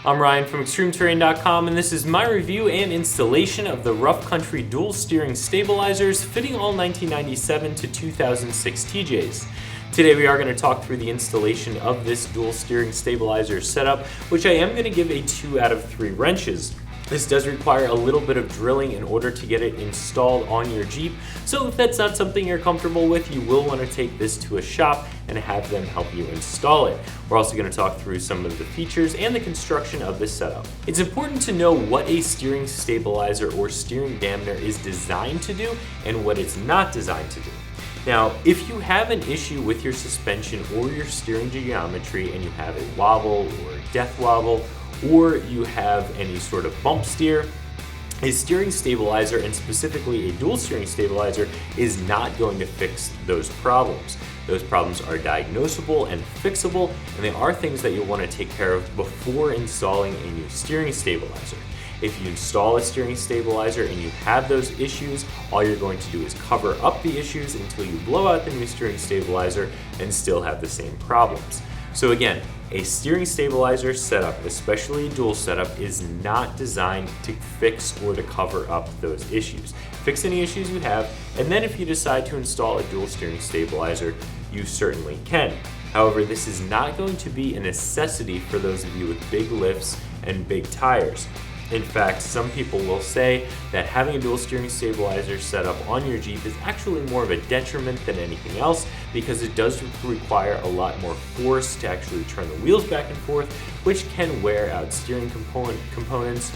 I'm Ryan from ExtremeTerrain.com, and this is my review and installation of the Rough Country dual steering stabilizers fitting all 1997 to 2006 TJs. Today we are going to talk through the installation of this dual steering stabilizer setup, which I am going to give a 2 out of 3 wrenches. This does require a little bit of drilling in order to get it installed on your Jeep, so if that's not something you're comfortable with, you will want to take this to a shop and have them help you install it. We're also going to talk through some of the features and the construction of this setup. It's important to know what a steering stabilizer or steering dampener is designed to do and what it's not designed to do. Now, if you have an issue with your suspension or your steering geometry and you have a wobble or a death wobble, or you have any sort of bump steer, a steering stabilizer, and specifically a dual steering stabilizer, is not going to fix those problems. Those problems are diagnosable and fixable, and they are things that you'll want to take care of before installing a new steering stabilizer. If you install a steering stabilizer and you have those issues, all you're going to do is cover up the issues until you blow out the new steering stabilizer and still have the same problems. So again, a steering stabilizer setup, especially a dual setup, is not designed to fix or to cover up those issues. Fix any issues you have, and then if you decide to install a dual steering stabilizer, you certainly can. However, this is not going to be a necessity for those of you with big lifts and big tires. In fact, some people will say that having a dual steering stabilizer set up on your Jeep is actually more of a detriment than anything else, because it does require a lot more force to actually turn the wheels back and forth, which can wear out steering components,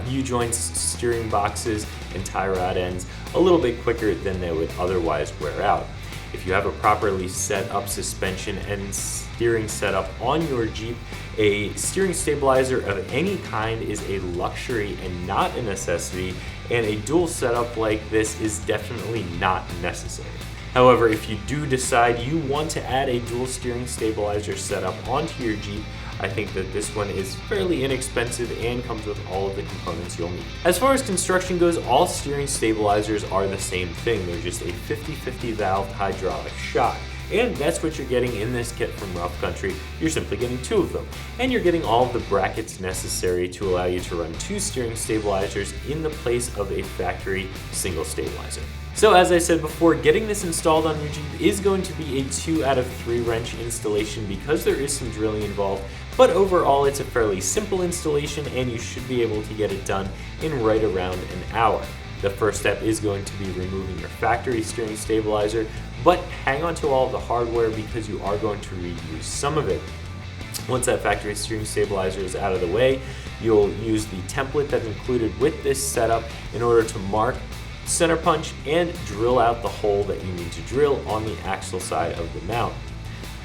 U-joints, steering boxes, and tie rod ends a little bit quicker than they would otherwise wear out. If you have a properly set up suspension and steering setup on your Jeep, a steering stabilizer of any kind is a luxury and not a necessity, and a dual setup like this is definitely not necessary. However, if you do decide you want to add a dual steering stabilizer setup onto your Jeep, I think that this one is fairly inexpensive and comes with all of the components you'll need. As far as construction goes, all steering stabilizers are the same thing. They're just a 50-50 valve hydraulic shock. And that's what you're getting in this kit from Rough Country. You're simply getting 2 of them. And you're getting all of the brackets necessary to allow you to run 2 steering stabilizers in the place of a factory single stabilizer. So as I said before, getting this installed on your Jeep is going to be a 2 out of 3 wrench installation because there is some drilling involved, but overall it's a fairly simple installation and you should be able to get it done in right around an hour. The first step is going to be removing your factory steering stabilizer, but hang on to all of the hardware because you are going to reuse some of it. Once that factory steering stabilizer is out of the way, you'll use the template that's included with this setup in order to mark, center punch, and drill out the hole that you need to drill on the axle side of the mount.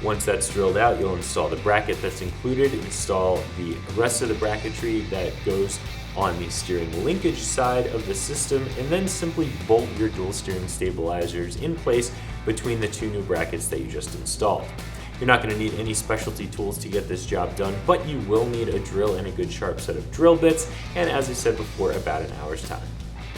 Once that's drilled out, you'll install the bracket that's included, install the rest of the bracketry that goes on the steering linkage side of the system, and then simply bolt your dual steering stabilizers in place between the 2 new brackets that you just installed. You're not going to need any specialty tools to get this job done, but you will need a drill and a good sharp set of drill bits, and as I said before, about an hour's time.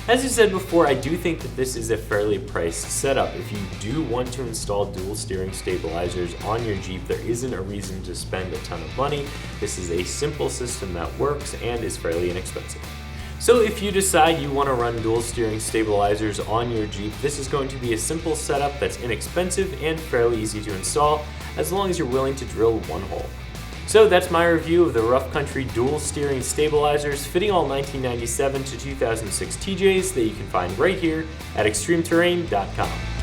As I said before, I do think that this is a fairly priced setup. If you do want to install dual steering stabilizers on your Jeep, there isn't a reason to spend a ton of money. This is a simple system that works and is fairly inexpensive. So if you decide you want to run dual steering stabilizers on your Jeep, this is going to be a simple setup that's inexpensive and fairly easy to install, as long as you're willing to drill one hole. So that's my review of the Rough Country dual steering stabilizers fitting all 1997 to 2006 TJs that you can find right here at ExtremeTerrain.com.